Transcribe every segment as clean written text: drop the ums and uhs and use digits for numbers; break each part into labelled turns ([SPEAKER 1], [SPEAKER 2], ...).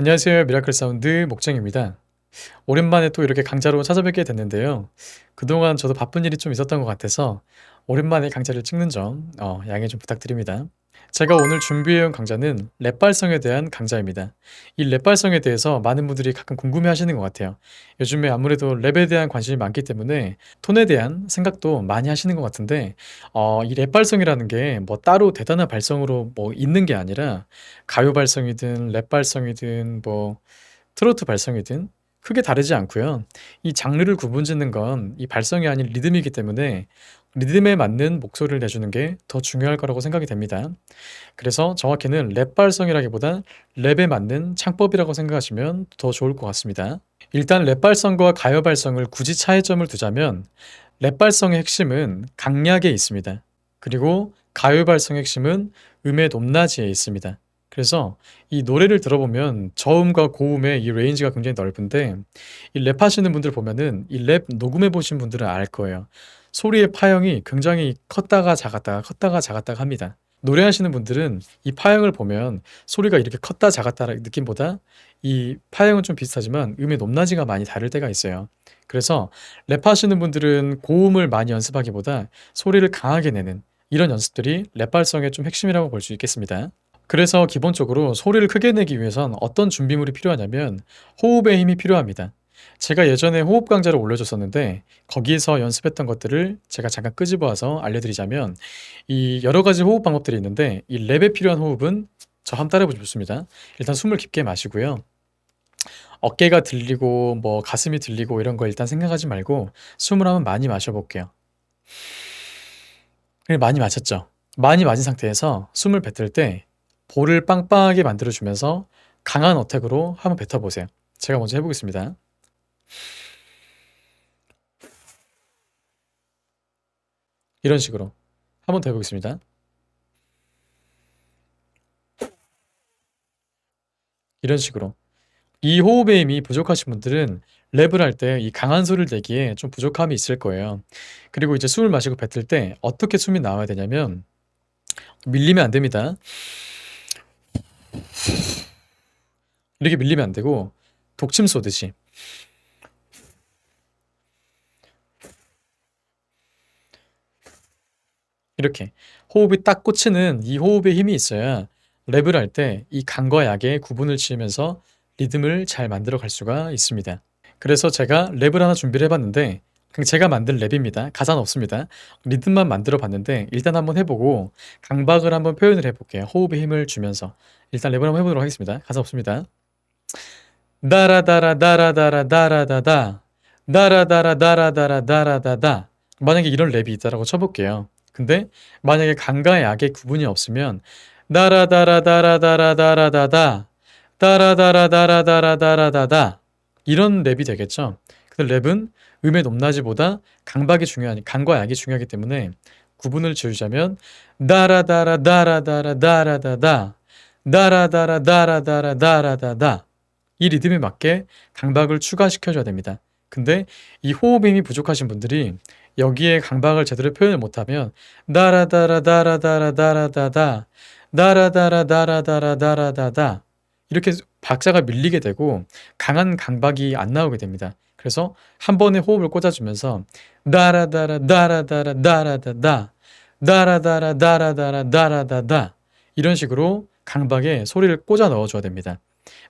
[SPEAKER 1] 안녕하세요. 미라클 사운드 목장입니다. 오랜만에 또 이렇게 강좌로 찾아뵙게 됐는데요. 그동안 저도 바쁜 일이 좀 있었던 것 같아서 오랜만에 강좌를 찍는 점 양해 좀 부탁드립니다. 제가 오늘 준비해온 강좌는 랩 발성에 대한 강좌입니다. 이 랩 발성에 대해서 많은 분들이 가끔 궁금해 하시는 것 같아요. 요즘에 아무래도 랩에 대한 관심이 많기 때문에 톤에 대한 생각도 많이 하시는 것 같은데 이 랩 발성이라는 게 뭐 따로 대단한 발성으로 뭐 있는 게 아니라 가요 발성이든 랩 발성이든 뭐 트로트 발성이든 크게 다르지 않고요. 이 장르를 구분짓는 건 이 발성이 아닌 리듬이기 때문에 리듬에 맞는 목소리를 내주는 게 더 중요할 거라고 생각이 됩니다. 그래서 정확히는 랩 발성이라기보다 랩에 맞는 창법이라고 생각하시면 더 좋을 것 같습니다. 일단 랩 발성과 가요 발성을 굳이 차이점을 두자면 랩 발성의 핵심은 강약에 있습니다. 그리고 가요 발성의 핵심은 음의 높낮이에 있습니다. 그래서 이 노래를 들어보면 저음과 고음의 이 레인지가 굉장히 넓은데 이 랩하시는 분들 보면은 이 랩 녹음해 보신 분들은 알 거예요. 소리의 파형이 굉장히 컸다가 작았다가 컸다가 작았다가 합니다. 노래하시는 분들은 이 파형을 보면 소리가 이렇게 컸다 작았다라는 느낌보다 이 파형은 좀 비슷하지만 음의 높낮이가 많이 다를 때가 있어요. 그래서 랩하시는 분들은 고음을 많이 연습하기보다 소리를 강하게 내는 이런 연습들이 랩 발성의 좀 핵심이라고 볼 수 있겠습니다. 그래서 기본적으로 소리를 크게 내기 위해선 어떤 준비물이 필요하냐면 호흡의 힘이 필요합니다. 제가 예전에 호흡 강좌를 올려줬었는데 거기에서 연습했던 것들을 제가 잠깐 끄집어 와서 알려드리자면 이 여러 가지 호흡 방법들이 있는데 이 랩에 필요한 호흡은 저 한번 따라해 보시면 좋습니다. 일단 숨을 깊게 마시고요. 어깨가 들리고 뭐 가슴이 들리고 이런 거 일단 생각하지 말고 숨을 한번 많이 마셔 볼게요. 많이 마셨죠? 많이 마신 상태에서 숨을 뱉을 때 볼을 빵빵하게 만들어 주면서 강한 어택으로 한번 뱉어 보세요. 제가 먼저 해 보겠습니다. 이런 식으로 한번 더 해 보겠습니다. 이런 식으로. 이 호흡의 힘이 부족하신 분들은 랩을 할 때 이 강한 소리를 내기에 좀 부족함이 있을 거예요. 그리고 이제 숨을 마시고 뱉을 때 어떻게 숨이 나와야 되냐면 밀리면 안 됩니다. 이렇게 밀리면 안 되고 독침 쏘듯이 이렇게 호흡이 딱 꽂히는 이 호흡의 힘이 있어야 랩을 할 때 이 강과 약의 구분을 지으면서 리듬을 잘 만들어 갈 수가 있습니다. 그래서 제가 랩을 하나 준비를 해 봤는데 그냥 제가 만든 랩입니다. 가사는 없습니다. 리듬만 만들어 봤는데 일단 한번 해 보고 강박을 한번 표현을 해 볼게요. 호흡에 힘을 주면서. 일단 랩을 한번 해 보도록 하겠습니다. 가사 없습니다. 다라다라 다라다라 다라다다 다라다라 다라다라 다라다다 만약에 이런 랩이 있다라고 쳐 볼게요. 근데 만약에 강과 약의 구분이 없으면 다라다라 다라다라 다라다다 다라다라 다라다라 다라다다 이런 랩이 되겠죠. 근데 랩은 음의 높낮이보다 강박이 중요하니 강과 약이 중요하기 때문에 구분을 지으자면 다라다라 다라다라 다라다다 다라다라 다라다라 다라다다 이 리듬에 맞게 강박을 추가시켜 줘야 됩니다. 근데 이 호흡의 힘이 부족하신 분들이 여기에 강박을 제대로 표현을 못하면 다라다라다라다라다라다다 다라다라다라다라다라다다 이렇게 박자가 밀리게 되고 강한 강박이 안 나오게 됩니다. 그래서 한 번에 호흡을 꽂아주면서 다라다라다라다라다라다다 다라다라다라다라다라다다 이런 식으로 강박에 소리를 꽂아 넣어 줘야 됩니다.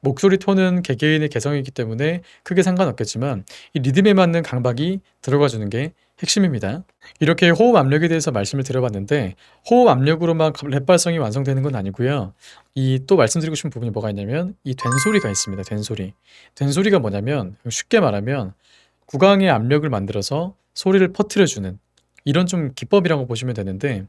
[SPEAKER 1] 목소리 톤은 개개인의 개성이기 때문에 크게 상관없겠지만 이 리듬에 맞는 강박이 들어가 주는 게 핵심입니다. 이렇게 호흡 압력에 대해서 말씀을 드려봤는데 호흡 압력으로만 랩 발성이 완성되는 건 아니고요. 이 또 말씀드리고 싶은 부분이 뭐가 있냐면 이 된소리가 있습니다. 된소리. 된소리가 뭐냐면 쉽게 말하면 구강의 압력을 만들어서 소리를 퍼뜨려 주는 이런 좀 기법이라고 보시면 되는데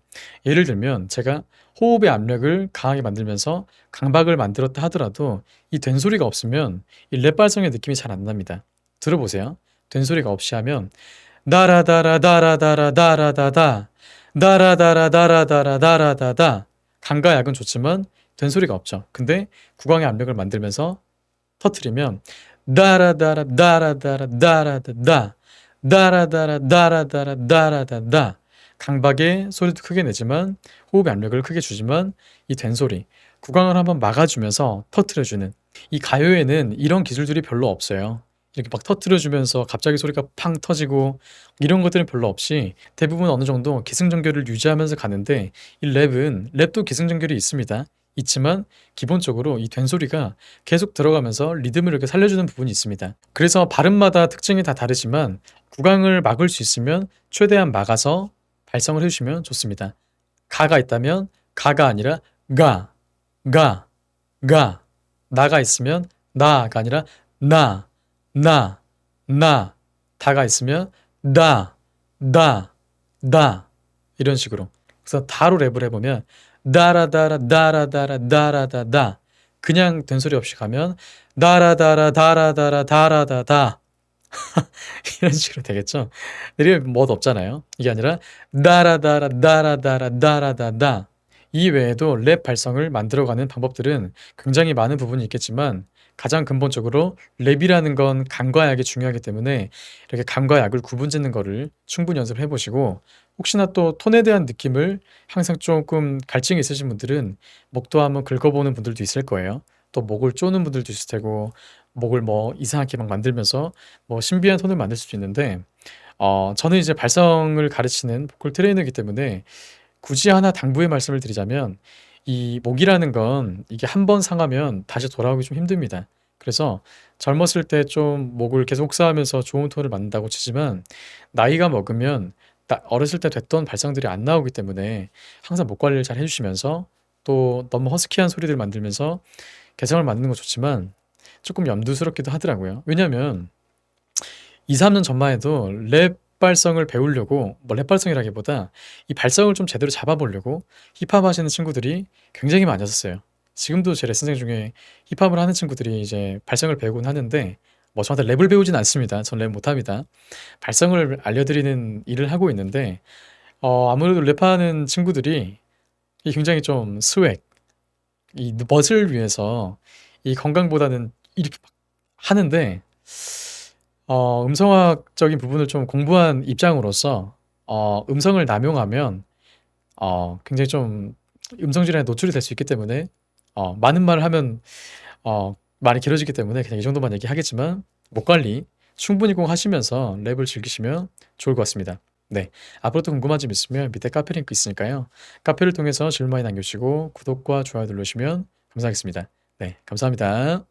[SPEAKER 1] 예를 들면 제가 호흡의 압력을 강하게 만들면서 강박을 만들었다 하더라도 이 된소리가 없으면 이 랩 발성의 느낌이 잘 안 납니다. 들어보세요. 된소리가 없이 하면 다라다라다라다라다라다다 다라다라다라다라다라다다 강과 약은 좋지만 된소리가 없죠. 근데 구강의 압력을 만들면서 터트리면 다라다라다라다라다라다다 다라다라다라다라다라다다 강박의 소리도 크게 내지만 호흡의 압력을 크게 주지만 이 된소리 구강을 한번 막아주면서 터트려주는 이 가요에는 이런 기술들이 별로 없어요. 이렇게 막 터뜨려 주면서 갑자기 소리가 팡 터지고 이런 것들은 별로 없이 대부분 어느 정도 기승전결을 유지하면서 가는데, 이 랩도 기승전결이 있습니다. 있지만 기본적으로 이 된소리가 계속 들어가면서 리듬을 이렇게 살려주는 부분이 있습니다. 그래서 발음마다 특징이 다 다르지만 구강을 막을 수 있으면 최대한 막아서 발성을 해 주시면 좋습니다. 가가 있다면 가가 아니라 가, 가, 가. 나가 있으면 나가 아니라 나, 나, 나. 다가 있으면 다, 다, 다. 이런 식으로. 그래서 다로 랩을 해보면 다라다라 다라다라 다라다다. 그냥 된소리 없이 가면 다라다라 다라다라 다라다다. 이런 식으로 되겠죠. 이게 멋 없잖아요. 이게 아니라 다라다라 다라다라 다라다다. 이 외에도 랩 발성을 만들어가는 방법들은 굉장히 많은 부분이 있겠지만, 가장 근본적으로 랩이라는 건 감과 약이 중요하기 때문에 이렇게 감과 약을 구분짓는 거를 충분히 연습을 해 보시고, 혹시나 또 톤에 대한 느낌을 항상 조금 갈증이 있으신 분들은 목도 한번 긁어보는 분들도 있을 거예요. 또 목을 쪼는 분들도 있을 테고, 목을 뭐 이상하게 막 만들면서 뭐 신비한 톤을 만들 수도 있는데, 저는 이제 발성을 가르치는 보컬 트레이너이기 때문에 굳이 하나 당부의 말씀을 드리자면, 이 목이라는 건 이게 한 번 상하면 다시 돌아오기 좀 힘듭니다. 그래서 젊었을 때 좀 목을 계속 혹사하면서 좋은 톤을 만든다고 치지만, 나이가 먹으면 어렸을 때 됐던 발성들이 안 나오기 때문에 항상 목 관리를 잘 해주시면서, 또 너무 허스키한 소리들 만들면서 개성을 만드는 거 좋지만 조금 염두스럽기도 하더라고요. 왜냐면 2-3년 전만 해도 랩 발성을 배우려고, 뭐 랩 발성이라기보다 이 발성을 좀 제대로 잡아 보려고 힙합 하시는 친구들이 굉장히 많았었어요. 지금도 제 레슨생 중에 힙합을 하는 친구들이 이제 발성을 배우곤 하는데, 뭐 저한테 랩을 배우진 않습니다. 전 랩 못합니다. 발성을 알려드리는 일을 하고 있는데, 아무래도 랩하는 친구들이 이 굉장히 좀 스웩, 이 멋을 위해서 이 건강보다는 이렇게 막 하는데, 음성학적인 부분을 좀 공부한 입장으로서 음성을 남용하면 굉장히 좀 음성 질환에 노출이 될 수 있기 때문에, 많은 말을 하면 말이 길어지기 때문에 그냥 이 정도만 얘기하겠지만, 목 관리 충분히 꼭 하시면서 랩을 즐기시면 좋을 것 같습니다. 네. 앞으로도 궁금한 점 있으면 밑에 카페 링크 있으니까요. 카페를 통해서 질문 많이 남겨주시고 구독과 좋아요 눌러주시면 감사하겠습니다. 네. 감사합니다.